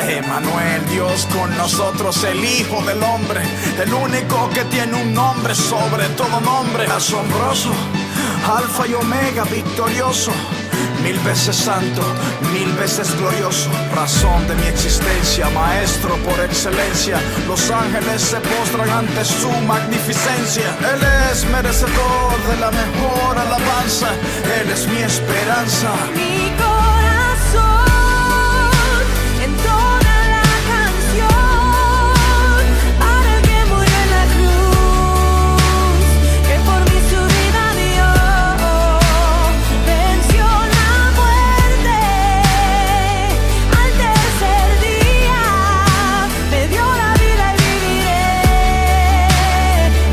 Emanuel, Dios con nosotros, el Hijo del Hombre, el único que tiene un nombre sobre todo nombre. Asombroso, Alfa y Omega, victorioso, 1000 veces santo, 1000 veces glorioso. Razón de mi existencia, maestro por excelencia. Los ángeles se postran ante su magnificencia. Él es merecedor de la mejor alabanza. Él es mi esperanza. Mi corazón en toda la canción para el que murió en la cruz, que por mí su vida dio, venció la muerte al tercer día, me dio la vida y viviré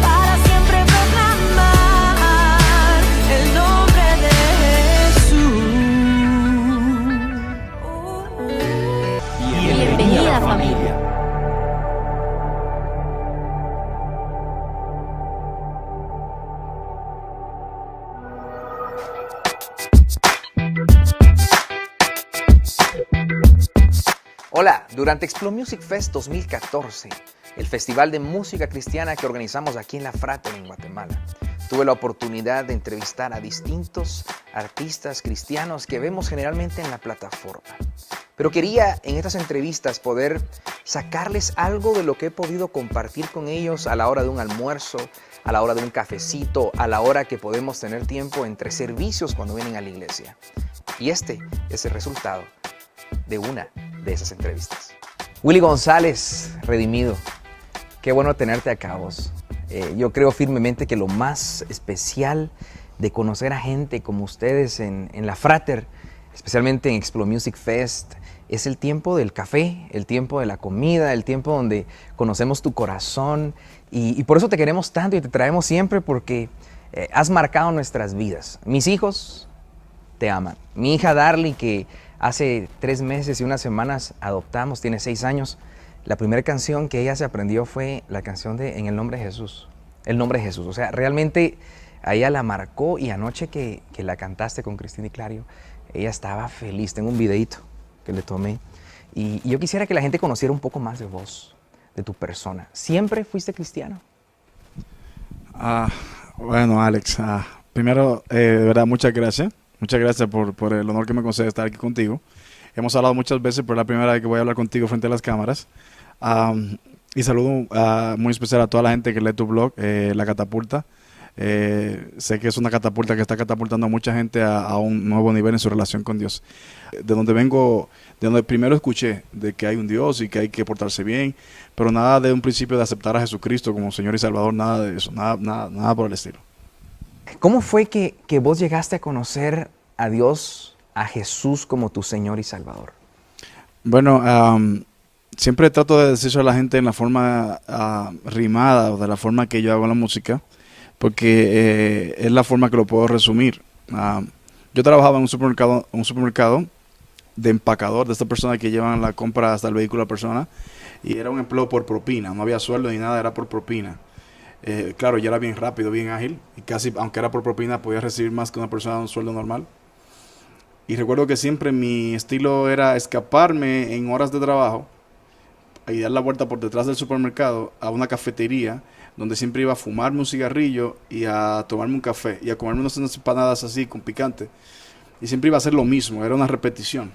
para siempre proclamar el nombre de Jesús. Bienvenida, familia. Hola, durante Explo Music Fest 2014, el festival de música cristiana que organizamos aquí en La Frater, en Guatemala, tuve la oportunidad de entrevistar a distintos artistas cristianos que vemos generalmente en la plataforma. Pero quería en estas entrevistas poder sacarles algo de lo que he podido compartir con ellos a la hora de un almuerzo, a la hora de un cafecito, a la hora que podemos tener tiempo entre servicios cuando vienen a la iglesia. Y este es el resultado de una de esas entrevistas. Willy González, Redimido, qué bueno tenerte acá vos. Yo creo firmemente que lo más especial de conocer a gente como ustedes en La Frater, especialmente en Explo Music Fest, es el tiempo del café, el tiempo de la comida, el tiempo donde conocemos tu corazón y por eso te queremos tanto y te traemos siempre porque has marcado nuestras vidas. Mis hijos te aman. Mi hija Darly, que hace 3 meses y unas semanas adoptamos, tiene 6 años, la primera canción que ella se aprendió fue la canción de En el nombre de Jesús. El nombre de Jesús. O sea, realmente a ella la marcó y anoche que la cantaste con Cristina y Clario, ella estaba feliz. Tengo un videito que le tomé. Y yo quisiera que la gente conociera un poco más de vos, de tu persona. ¿Siempre fuiste cristiano? Bueno, Alex, primero, de verdad, muchas gracias. Muchas gracias por el honor que me concede estar aquí contigo. Hemos hablado muchas veces, pero es la primera vez que voy a hablar contigo frente a las cámaras. Y saludo muy especial a toda la gente que lee tu blog, La Catapulta. Sé que es una catapulta que está catapultando a mucha gente a un nuevo nivel en su relación con Dios. De donde vengo, de donde primero escuché de que hay un Dios y que hay que portarse bien, pero nada de un principio de aceptar a Jesucristo como Señor y Salvador, nada de eso, nada por el estilo. ¿Cómo fue que vos llegaste a conocer a Dios, a Jesús como tu Señor y Salvador? Bueno, siempre trato de decirlo a la gente en la forma rimada o de la forma que yo hago la música, porque es la forma que lo puedo resumir. Yo trabajaba en un supermercado de empacador, de estas personas que llevan la compra hasta el vehículo a la persona, y era un empleo por propina, no había sueldo ni nada, era por propina. Claro, ya era bien rápido, bien ágil, y casi, aunque era por propina, podía recibir más que una persona de un sueldo normal. Y recuerdo que siempre mi estilo era escaparme en horas de trabajo y dar la vuelta por detrás del supermercado a una cafetería donde siempre iba a fumarme un cigarrillo y a tomarme un café y a comerme unas empanadas así con picante. Y siempre iba a hacer lo mismo, era una repetición.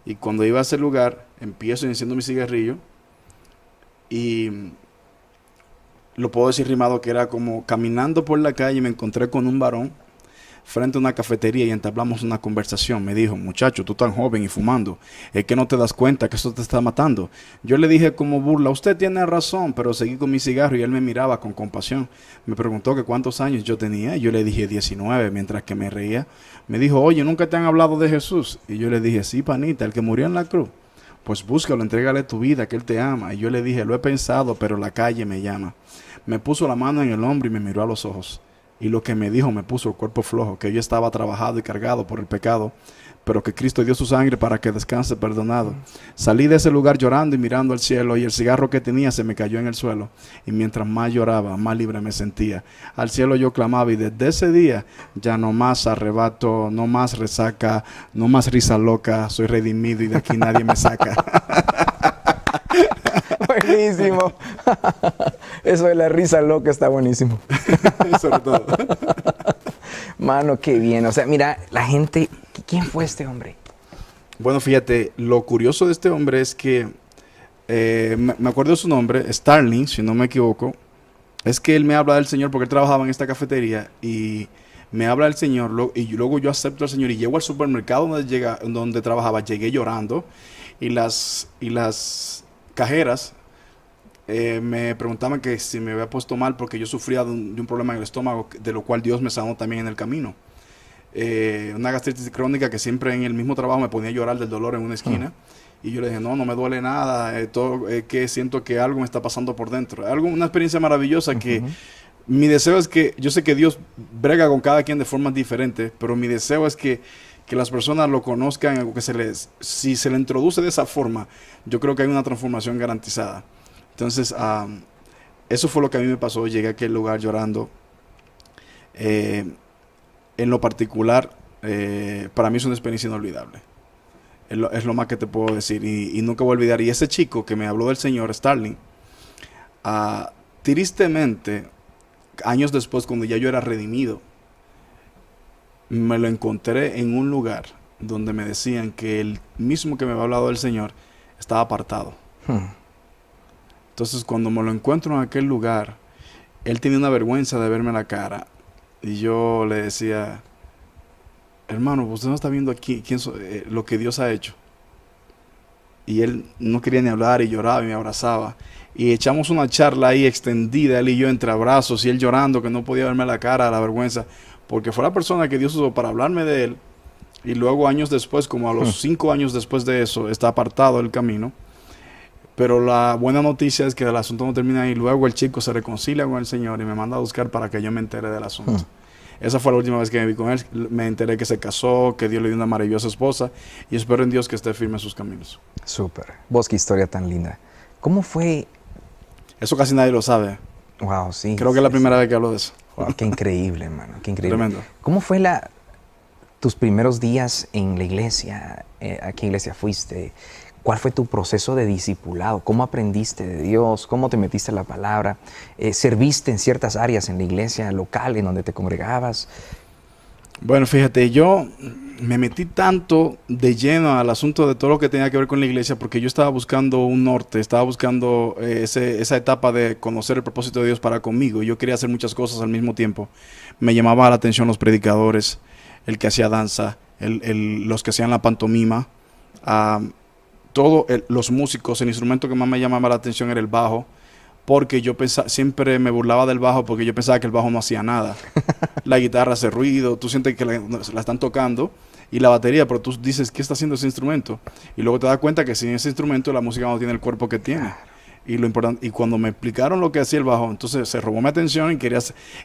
Y cuando iba a ese lugar, empiezo enciendo mi cigarrillo y lo puedo decir rimado, que era como caminando por la calle y me encontré con un varón frente a una cafetería y entablamos una conversación. Me dijo: muchacho, tú tan joven y fumando, es que no te das cuenta que eso te está matando. Yo le dije como burla: usted tiene razón, pero seguí con mi cigarro y él me miraba con compasión. Me preguntó que cuántos años yo tenía y yo le dije 19, mientras que me reía. Me dijo: oye, ¿nunca te han hablado de Jesús? Y yo le dije: sí, panita, el que murió en la cruz. Pues búscalo, entrégale tu vida, que él te ama. Y yo le dije: lo he pensado, pero la calle me llama. Me puso la mano en el hombro y me miró a los ojos. Y lo que me dijo me puso el cuerpo flojo, que yo estaba trabajado y cargado por el pecado, pero que Cristo dio su sangre para que descanse perdonado. Salí de ese lugar llorando y mirando al cielo, y el cigarro que tenía se me cayó en el suelo. Y mientras más lloraba, más libre me sentía. Al cielo yo clamaba, y desde ese día ya no más arrebato, no más resaca, no más risa loca. Soy redimido y de aquí nadie me saca. buenísimo. Eso de la risa loca está buenísimo. Sobre todo. Mano, qué bien. O sea, mira, la gente... ¿Quién fue este hombre? Bueno, fíjate, lo curioso de este hombre es que, me acuerdo de su nombre, Starling, si no me equivoco, es que él me habla del Señor porque él trabajaba en esta cafetería y me habla del Señor y luego yo acepto al Señor y llego al supermercado donde trabajaba, llegué llorando y las cajeras me preguntaban que si me había puesto mal porque yo sufría de un problema en el estómago, de lo cual Dios me sanó también en el camino. Una gastritis crónica que siempre en el mismo trabajo me ponía a llorar del dolor en una esquina. Y yo le dije, no me duele nada, que siento que algo me está pasando por dentro. Una experiencia maravillosa que mi deseo es que, yo sé que Dios brega con cada quien de formas diferentes, pero mi deseo es que las personas lo conozcan, o que si se le introduce de esa forma, yo creo que hay una transformación garantizada. Entonces, eso fue lo que a mí me pasó. Llegué a aquel lugar llorando. En lo particular, para mí es una experiencia inolvidable. Es lo más que te puedo decir. Y nunca voy a olvidar. Y ese chico que me habló del Señor, Starling, tristemente, años después, cuando ya yo era redimido, me lo encontré en un lugar donde me decían que el mismo que me había hablado del Señor estaba apartado. Entonces, cuando me lo encuentro en aquel lugar, él tenía una vergüenza de verme la cara. Y yo le decía, hermano, usted no está viendo aquí lo que Dios ha hecho. Y él no quería ni hablar y lloraba y me abrazaba. Y echamos una charla ahí extendida, él y yo entre abrazos, y él llorando que no podía verme la cara, la vergüenza, porque fue la persona que Dios usó para hablarme de él. Y luego años después, como a los 5 años después de eso, está apartado del camino. Pero la buena noticia es que el asunto no termina ahí. Luego el chico se reconcilia con el Señor y me manda a buscar para que yo me entere del asunto. Esa fue la última vez que me vi con él. Me enteré que se casó, que Dios le dio una maravillosa esposa y espero en Dios que esté firme en sus caminos. Súper. Vos, qué historia tan linda. ¿Cómo fue? Eso casi nadie lo sabe. Wow, sí. Creo que es la primera vez que hablo de eso. Wow, qué increíble, hermano. Qué increíble. Tremendo. ¿Cómo fue tus primeros días en la iglesia? ¿A qué iglesia fuiste? ¿Cuál fue tu proceso de discipulado? ¿Cómo aprendiste de Dios? ¿Cómo te metiste en la palabra? ¿Serviste en ciertas áreas en la iglesia local en donde te congregabas? Bueno, fíjate, yo me metí tanto de lleno al asunto de todo lo que tenía que ver con la iglesia porque yo estaba buscando un norte, estaba buscando esa etapa de conocer el propósito de Dios para conmigo. Yo quería hacer muchas cosas al mismo tiempo. Me llamaba la atención los predicadores, el que hacía danza, los que hacían la pantomima, los músicos. El instrumento que más me llamaba la atención era el bajo, porque yo siempre me burlaba del bajo porque yo pensaba que el bajo no hacía nada. La guitarra hace ruido, tú sientes que la están tocando, y la batería, pero tú dices, ¿qué está haciendo ese instrumento? Y luego te das cuenta que sin ese instrumento la música no tiene el cuerpo que tiene. Y cuando me explicaron lo que hacía el bajo, entonces se robó mi atención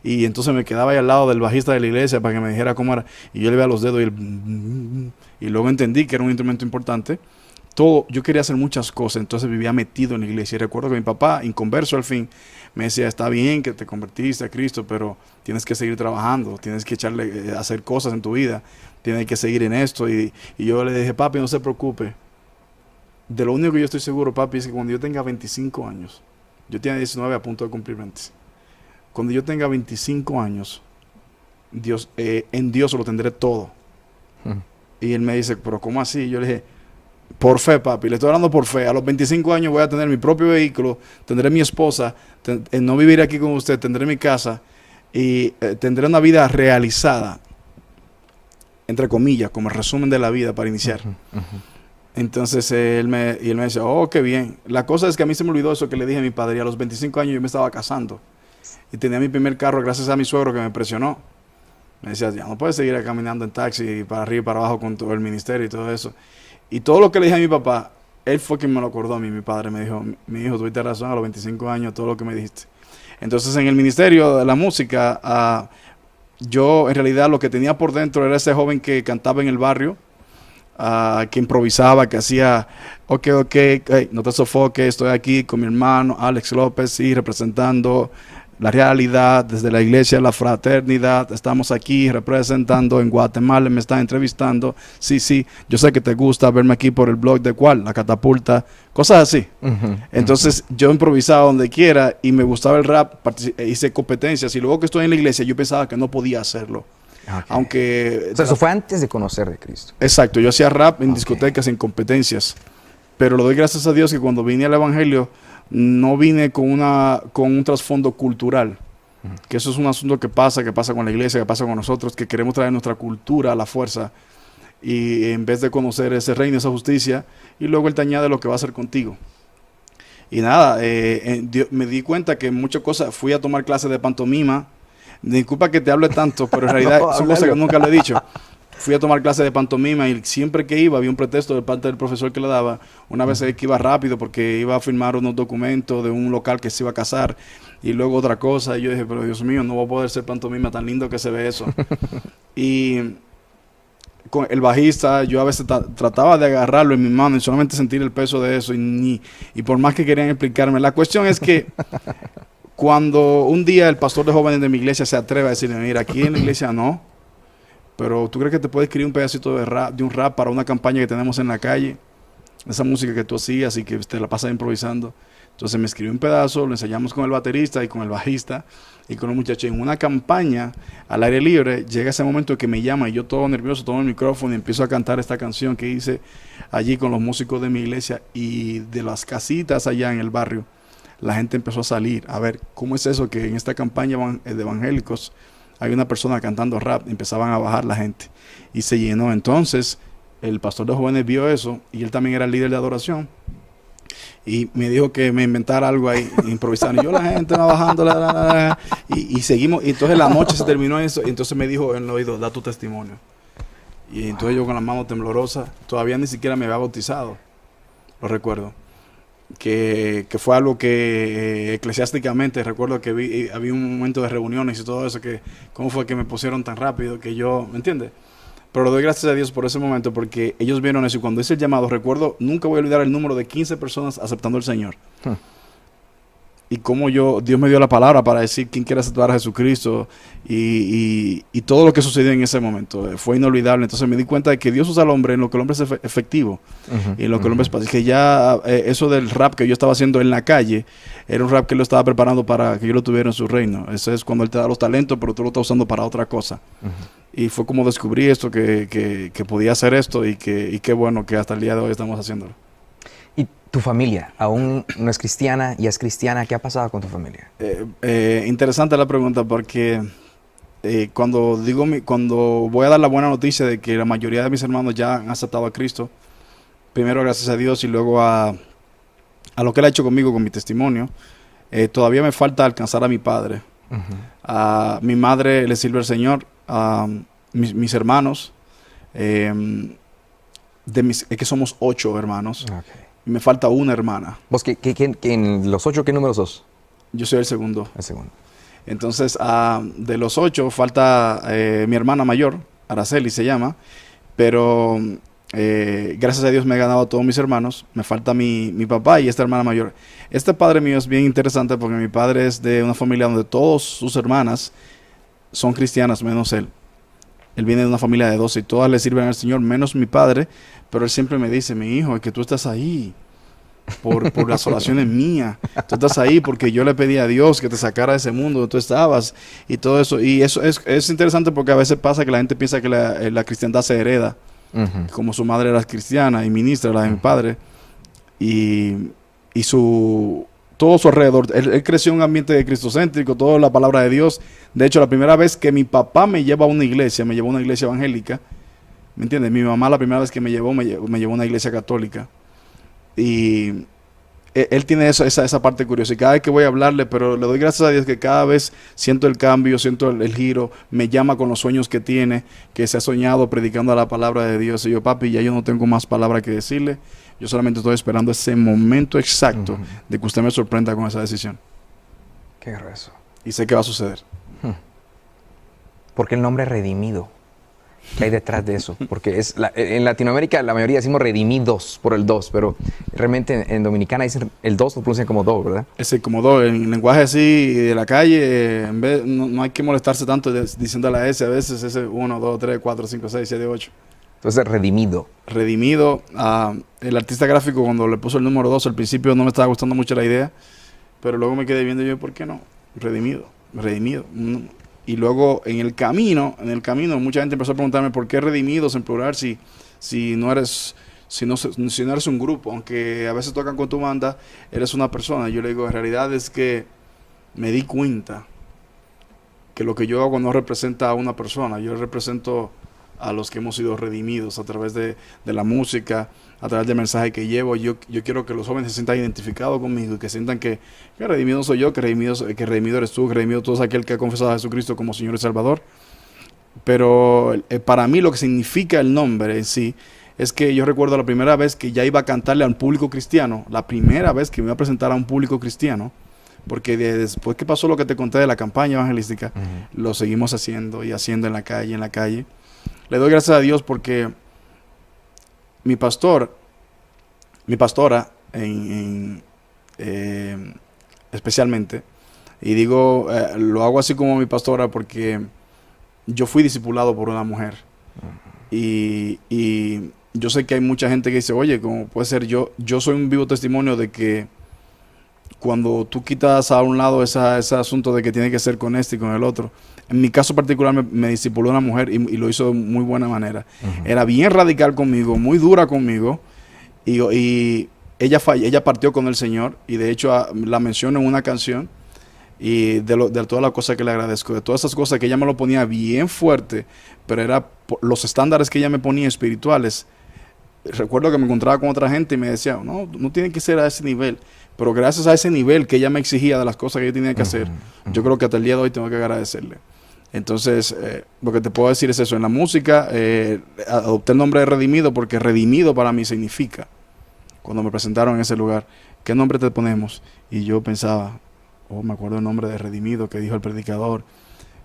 y entonces me quedaba ahí al lado del bajista de la iglesia para que me dijera cómo era, y yo le veía los dedos y luego entendí que era un instrumento importante. Yo quería hacer muchas cosas, entonces vivía metido en la iglesia. Y recuerdo que mi papá, inconverso al fin, me decía, está bien que te convertiste a Cristo, pero tienes que seguir trabajando, tienes que hacer cosas en tu vida, tienes que seguir en esto. Y yo le dije, papi, no se preocupe. De lo único que yo estoy seguro, papi, es que cuando yo tenga 25 años, yo tenía 19 a punto de cumplir 20. Cuando yo tenga 25 años, en Dios lo tendré todo. Y él me dice, pero ¿cómo así? Y yo le dije, por fe, papi, le estoy hablando por fe. A los 25 años voy a tener mi propio vehículo, tendré mi esposa, no viviré aquí con usted, tendré mi casa y tendré una vida realizada, entre comillas, como el resumen de la vida para iniciar. Entonces él me decía, oh, qué bien. La cosa es que a mí se me olvidó eso que le dije a mi padre. Y a los 25 años yo me estaba casando y tenía mi primer carro gracias a mi suegro que me presionó. Me decía, ya no puedes seguir caminando en taxi para arriba y para abajo con todo el ministerio y todo eso. Y todo lo que le dije a mi papá, él fue quien me lo acordó a mí. Mi padre me dijo, mi hijo, tuviste razón a los 25 años, todo lo que me dijiste. Entonces en el ministerio de la música, yo en realidad lo que tenía por dentro era ese joven que cantaba en el barrio, que improvisaba, que hacía, ok, hey, no te sofoques, estoy aquí con mi hermano Alex López, sí, representando la realidad, desde la iglesia, la fraternidad, estamos aquí representando en Guatemala, me están entrevistando, sí, yo sé que te gusta verme aquí por el blog de cuál, La Catapulta, cosas así. Entonces yo improvisaba donde quiera y me gustaba el rap, hice competencias y luego que estoy en la iglesia yo pensaba que no podía hacerlo. Okay. Aunque... O sea, eso fue antes de conocer de Cristo. Exacto, yo hacía rap en discotecas, en competencias, pero le doy gracias a Dios que cuando vine al evangelio no vine con un trasfondo cultural, que eso es un asunto que pasa con la iglesia, que pasa con nosotros, que queremos traer nuestra cultura a la fuerza y en vez de conocer ese reino, esa justicia, y luego Él te añade lo que va a hacer contigo. Y nada, me di cuenta que muchas cosas, fui a tomar clases de pantomima, disculpa que te hable tanto, pero en realidad son cosas que nunca le he dicho. Fui a tomar clases de pantomima y siempre que iba había un pretexto de parte del profesor que le daba. Una vez que iba rápido porque iba a firmar unos documentos de un local que se iba a casar y luego otra cosa. Y yo dije, pero Dios mío, no voy a poder ser pantomima, tan lindo que se ve eso. Y con el bajista, yo a veces trataba de agarrarlo en mi mano y solamente sentir el peso de eso y por más que querían explicarme. La cuestión es que cuando un día el pastor de jóvenes de mi iglesia se atreve a decirle, mira, aquí en la iglesia no, pero ¿tú crees que te puede escribir un pedacito de un rap para una campaña que tenemos en la calle? Esa música que tú hacías y que te la pasas improvisando. Entonces me escribió un pedazo, lo ensayamos con el baterista y con el bajista y con los muchachos en una campaña al aire libre. Llega ese momento que me llama y yo todo nervioso tomo el micrófono y empiezo a cantar esta canción que hice allí con los músicos de mi iglesia y de las casitas allá en el barrio. La gente empezó a salir a ver cómo es eso que en esta campaña de evangélicos hay una persona cantando rap, empezaban a bajar la gente y se llenó. Entonces el pastor de jóvenes vio eso y él también era el líder de adoración y me dijo que me inventara algo ahí, improvisando. Y yo la gente va bajando y seguimos. Y entonces la noche se terminó eso y entonces me dijo en el oído, da tu testimonio. Y entonces yo con la mano temblorosa, todavía ni siquiera me había bautizado, lo recuerdo. Que fue algo que eclesiásticamente recuerdo que había un momento de reuniones y todo eso, que cómo fue que me pusieron tan rápido que yo, ¿me entiendes? Pero le doy gracias a Dios por ese momento porque ellos vieron eso y cuando hice el llamado, recuerdo, nunca voy a olvidar el número de 15 personas aceptando al Señor. Y cómo Dios me dio la palabra para decir quién quiere aceptar a Jesucristo y todo lo que sucedió en ese momento. Fue inolvidable. Entonces me di cuenta de que Dios usa al hombre en lo que el hombre es efectivo y en lo que el hombre es fácil. Que ya eso del rap que yo estaba haciendo en la calle era un rap que él lo estaba preparando para que yo lo tuviera en su reino. Eso es cuando él te da los talentos, pero tú lo estás usando para otra cosa. Y fue como descubrí esto, que podía hacer esto y qué bueno que hasta el día de hoy estamos haciéndolo. ¿Y tu familia aún no es cristiana y es cristiana? ¿Qué ha pasado con tu familia? Interesante la pregunta porque cuando voy a dar la buena noticia de que la mayoría de mis hermanos ya han aceptado a Cristo, primero gracias a Dios y luego a lo que Él ha hecho conmigo con mi testimonio, todavía me falta alcanzar a mi padre. A mi madre le sirve al Señor, a mis hermanos, es que somos 8 hermanos. Okay. Y me falta una hermana. ¿Vos en los 8 qué número sos? Yo soy el segundo. El segundo. Entonces, de los 8 falta mi hermana mayor, Araceli se llama, pero gracias a Dios me he ganado a todos mis hermanos. Me falta mi papá y esta hermana mayor. Este padre mío es bien interesante porque mi padre es de una familia donde todas sus hermanas son cristianas, menos él. Él viene de una familia de 12 y todas le sirven al Señor, menos mi padre, pero él siempre me dice, mi hijo, es que tú estás ahí por las oraciones mías. Tú estás ahí porque yo le pedí a Dios que te sacara de ese mundo donde tú estabas y todo eso. Y eso es interesante porque a veces pasa que la gente piensa que la cristiandad se hereda. Como su madre era cristiana y ministra, la de mi padre. Y todo su alrededor, él creció en un ambiente cristocéntrico, toda la palabra de Dios. De hecho, la primera vez que mi papá me lleva a una iglesia, me llevó a una iglesia evangélica, ¿me entiendes? Mi mamá la primera vez que me llevó a una iglesia católica. Y él tiene esa parte curiosa. Y cada vez que voy a hablarle, pero le doy gracias a Dios que cada vez siento el cambio, siento el giro, me llama con los sueños que tiene, que se ha soñado predicando la palabra de Dios. Y yo, papi, ya yo no tengo más palabra que decirle. Yo solamente estoy esperando ese momento exacto de que usted me sorprenda con esa decisión. Qué grueso. Y sé que va a suceder. Porque el nombre redimido. ¿Qué hay detrás de eso? Porque en Latinoamérica la mayoría decimos redimidos por el dos, pero realmente en Dominicana dicen el dos lo pronuncian como do, ¿verdad? Ese como do, en lenguaje así de la calle, en vez, no hay que molestarse tanto diciendo la S, a veces ese 1, 2, 3, 4, 5, 6, 7, 8. Entonces, redimido. Redimido. El artista gráfico, cuando le puso el número 2, al principio no me estaba gustando mucho la idea, pero luego me quedé viendo yo, ¿por qué no? Redimido. Y luego en el camino, mucha gente empezó a preguntarme por qué redimidos en plural si no eres un grupo, aunque a veces tocan con tu banda, eres una persona. Yo le digo, en realidad es que me di cuenta que lo que yo hago no representa a una persona, yo represento a los que hemos sido redimidos a través de la música, a través del mensaje que llevo. Yo quiero que los jóvenes se sientan identificados conmigo y que sientan que redimido soy yo, que redimido eres tú, que redimido tú es aquel que ha confesado a Jesucristo como Señor y Salvador. Pero para mí lo que significa el nombre en sí es que yo recuerdo la primera vez que ya iba a cantarle a un público cristiano, la primera vez que me iba a presentar a un público cristiano, porque después que pasó lo que te conté de la campaña evangelística, lo seguimos haciendo y haciendo en la calle. Le doy gracias a Dios porque mi pastora, especialmente, y digo, lo hago así como mi pastora porque yo fui discipulado por una mujer. Y yo sé que hay mucha gente que dice, oye, ¿cómo puede ser? Yo soy un vivo testimonio de que cuando tú quitas a un lado ese asunto de que tiene que ser con este y con el otro, en mi caso particular me discipuló una mujer y lo hizo de muy buena manera. Era bien radical conmigo, muy dura conmigo, y ella partió con el Señor, y de hecho la menciono en una canción, y de todas las cosas que le agradezco, de todas esas cosas que ella me lo ponía bien fuerte, pero era los estándares que ella me ponía espirituales. Recuerdo que me encontraba con otra gente y me decía, no tiene que ser a ese nivel, pero gracias a ese nivel que ella me exigía de las cosas que yo tenía que hacer, yo creo que hasta el día de hoy tengo que agradecerle. Entonces, lo que te puedo decir es eso. En la música, adopté el nombre de Redimido porque redimido para mí significa, cuando me presentaron en ese lugar, ¿qué nombre te ponemos? Y yo pensaba, me acuerdo el nombre de Redimido que dijo el predicador,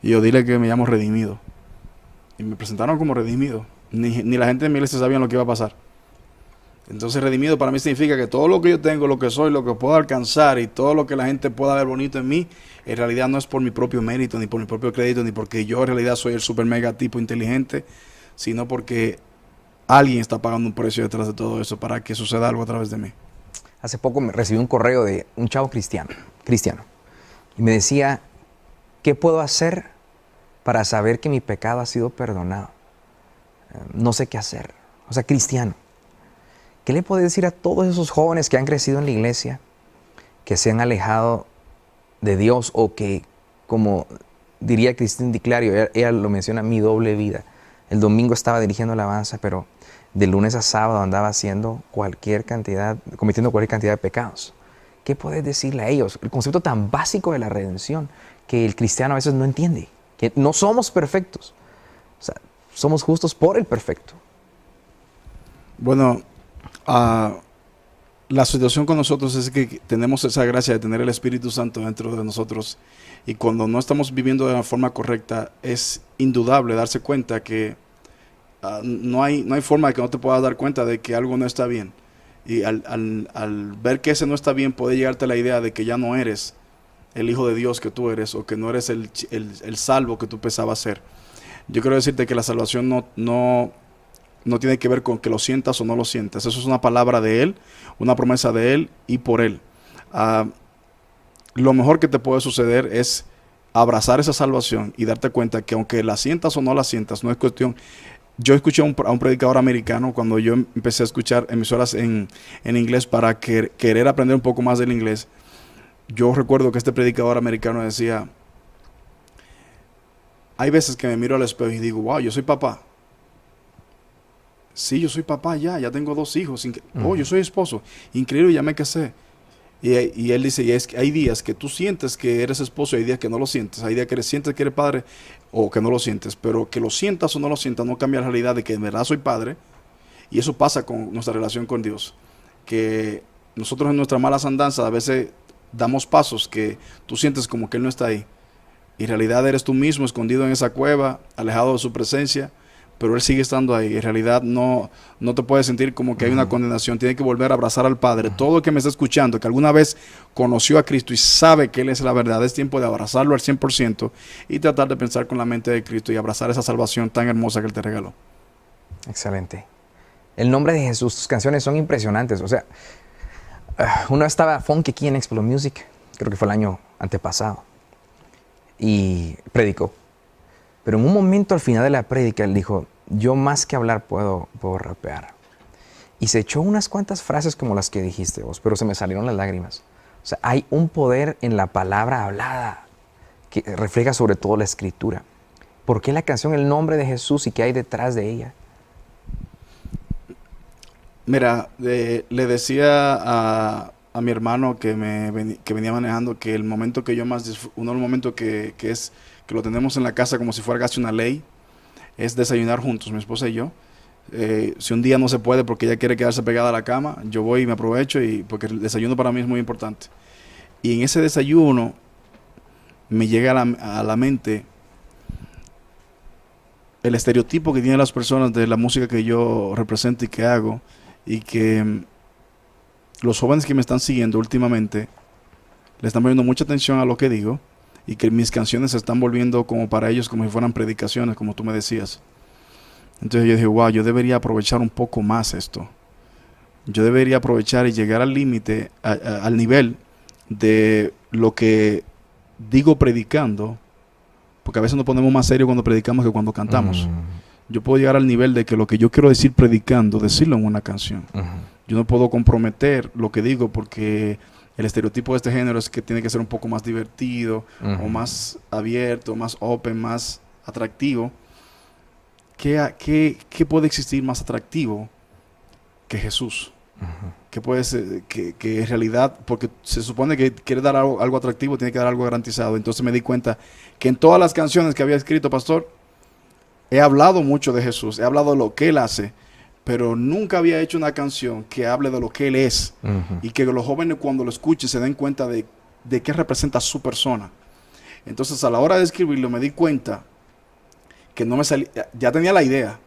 y yo, dile que me llamo Redimido. Y me presentaron como Redimido. Ni la gente de mi iglesia sabía lo que iba a pasar. Entonces, redimido para mí significa que todo lo que yo tengo, lo que soy, lo que puedo alcanzar y todo lo que la gente pueda ver bonito en mí, en realidad no es por mi propio mérito, ni por mi propio crédito, ni porque yo en realidad soy el super mega tipo inteligente, sino porque alguien está pagando un precio detrás de todo eso para que suceda algo a través de mí. Hace poco recibí un correo de un chavo cristiano, y me decía, ¿qué puedo hacer para saber que mi pecado ha sido perdonado? No sé qué hacer. O sea, cristiano. ¿Qué le puede decir a todos esos jóvenes que han crecido en la iglesia, que se han alejado de Dios o que, como diría Christine Di ella lo menciona, mi doble vida? El domingo estaba dirigiendo alabanza, pero de lunes a sábado andaba haciendo cometiendo cualquier cantidad de pecados. ¿Qué puedes decirle a ellos? El concepto tan básico de la redención que el cristiano a veces no entiende, que no somos perfectos. O sea, somos justos por el perfecto. Bueno, la situación con nosotros es que tenemos esa gracia de tener el Espíritu Santo dentro de nosotros, y cuando no estamos viviendo de la forma correcta es indudable darse cuenta que no hay forma de que no te puedas dar cuenta de que algo no está bien, y al ver que ese no está bien puede llegarte la idea de que ya no eres el hijo de Dios que tú eres, o que no eres el salvo que tú pensabas ser. Yo quiero decirte que la salvación no tiene que ver con que lo sientas o no lo sientas. Eso es una palabra de Él, una promesa de Él y por Él. Lo mejor que te puede suceder es abrazar esa salvación y darte cuenta que aunque la sientas o no la sientas, no es cuestión. Yo escuché a un predicador americano cuando yo empecé a escuchar emisoras en inglés para querer aprender un poco más del inglés. Yo recuerdo que este predicador americano decía, hay veces que me miro al espejo y digo, wow, yo soy papá. Sí, yo soy papá ya tengo 2 hijos. Yo soy esposo. Increíble, ya me casé. Y él dice, y es que hay días que tú sientes que eres esposo y hay días que no lo sientes. Hay días que sientes que eres padre o que no lo sientes. Pero que lo sientas o no lo sientas no cambia la realidad de que en verdad soy padre. Y eso pasa con nuestra relación con Dios. Que nosotros en nuestra malas andanzas a veces damos pasos que tú sientes como que Él no está ahí. Y en realidad eres tú mismo escondido en esa cueva, alejado de su presencia, pero Él sigue estando ahí. En realidad no te puedes sentir como que hay una condenación. Tienes que volver a abrazar al Padre. Todo el que me está escuchando, que alguna vez conoció a Cristo y sabe que Él es la verdad, es tiempo de abrazarlo al 100% y tratar de pensar con la mente de Cristo y abrazar esa salvación tan hermosa que Él te regaló. Excelente. El nombre de Jesús, tus canciones son impresionantes. O sea, uno estaba funky aquí en Explore Music, creo que fue el año antepasado, y predicó. Pero en un momento al final de la prédica, él dijo, yo más que hablar puedo rapear. Y se echó unas cuantas frases como las que dijiste vos, pero se me salieron las lágrimas. O sea, hay un poder en la palabra hablada que refleja sobre todo la escritura. ¿Por qué la canción El Nombre de Jesús y qué hay detrás de ella? Mira, le decía a mi hermano que venía manejando que el momento que yo más uno de los momentos que lo tenemos en la casa como si fuera casi una ley, es desayunar juntos, mi esposa y yo. Si un día no se puede porque ella quiere quedarse pegada a la cama, yo voy y me aprovecho, porque el desayuno para mí es muy importante. Y en ese desayuno me llega a la mente el estereotipo que tienen las personas de la música que yo represento y que hago, y que los jóvenes que me están siguiendo últimamente le están poniendo mucha atención a lo que digo, y que mis canciones se están volviendo como para ellos como si fueran predicaciones, como tú me decías. Entonces yo dije, wow, yo debería aprovechar un poco más esto. Yo debería aprovechar y llegar al límite, al nivel de lo que digo predicando, porque a veces nos ponemos más serios cuando predicamos que cuando cantamos. Yo puedo llegar al nivel de que lo que yo quiero decir predicando, decirlo en una canción. Yo no puedo comprometer lo que digo porque el estereotipo de este género es que tiene que ser un poco más divertido, o más abierto, más open, más atractivo. ¿Qué puede existir más atractivo que Jesús? ¿Qué puede ser? Que en realidad, porque se supone que quiere dar algo atractivo, tiene que dar algo garantizado. Entonces me di cuenta que en todas las canciones que había escrito, pastor, he hablado mucho de Jesús, he hablado de lo que Él hace, pero nunca había hecho una canción que hable de lo que Él es, y que los jóvenes cuando lo escuchen se den cuenta de qué representa su persona. Entonces a la hora de escribirlo me di cuenta que no me salía, ya tenía la idea,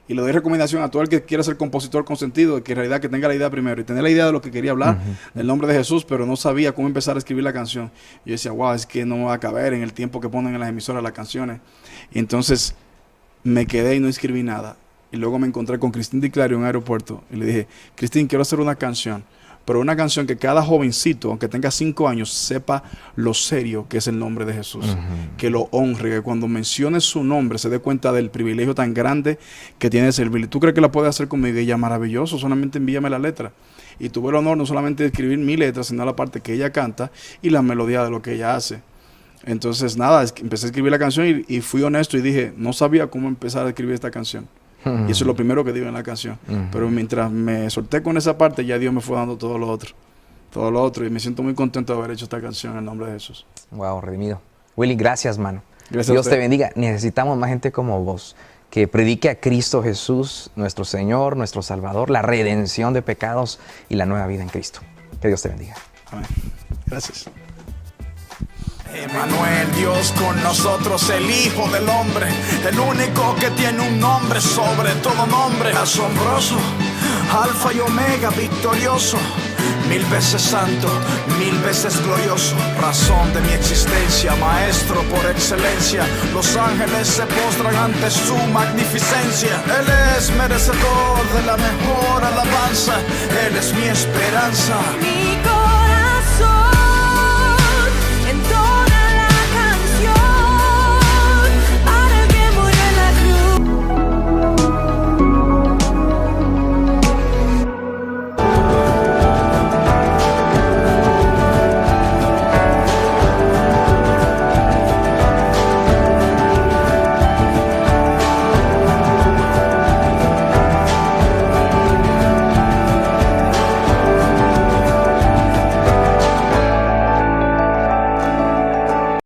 y le doy recomendación a todo el que quiera ser compositor con sentido, que en realidad que tenga la idea primero, y tener la idea de lo que quería hablar, del nombre de Jesús, pero no sabía cómo empezar a escribir la canción. Yo decía, wow, es que no me va a caber en el tiempo que ponen en las emisoras las canciones. Y entonces me quedé y no escribí nada. Y luego me encontré con Cristín Di Clario en un aeropuerto y le dije, Cristín, quiero hacer una canción, pero una canción que cada jovencito, aunque tenga 5 años, sepa lo serio que es el nombre de Jesús, que lo honre, que cuando mencione su nombre se dé cuenta del privilegio tan grande que tiene de servirle. ¿Tú crees que la puedes hacer conmigo? Y ella, maravilloso, solamente envíame la letra. Y tuve el honor no solamente de escribir mi letra, sino la parte que ella canta y la melodía de lo que ella hace. Entonces nada, empecé a escribir la canción y fui honesto y dije, no sabía cómo empezar a escribir esta canción. Y eso es lo primero que digo en la canción. Pero mientras me solté con esa parte, ya Dios me fue dando todo lo otro. Y me siento muy contento de haber hecho esta canción en el nombre de Jesús. Wow, redimido. Willy, gracias, mano. Gracias. Dios te bendiga. Necesitamos más gente como vos, que predique a Cristo Jesús, nuestro Señor, nuestro Salvador, la redención de pecados y la nueva vida en Cristo. Que Dios te bendiga. Amén. Gracias. Emmanuel, Dios con nosotros, el Hijo del Hombre, el único que tiene un nombre sobre todo nombre, asombroso, Alfa y Omega, victorioso, 1000 veces santo, 1000 veces glorioso, razón de mi existencia, maestro por excelencia, los ángeles se postran ante su magnificencia, Él es merecedor de la mejor alabanza, Él es mi esperanza. Mi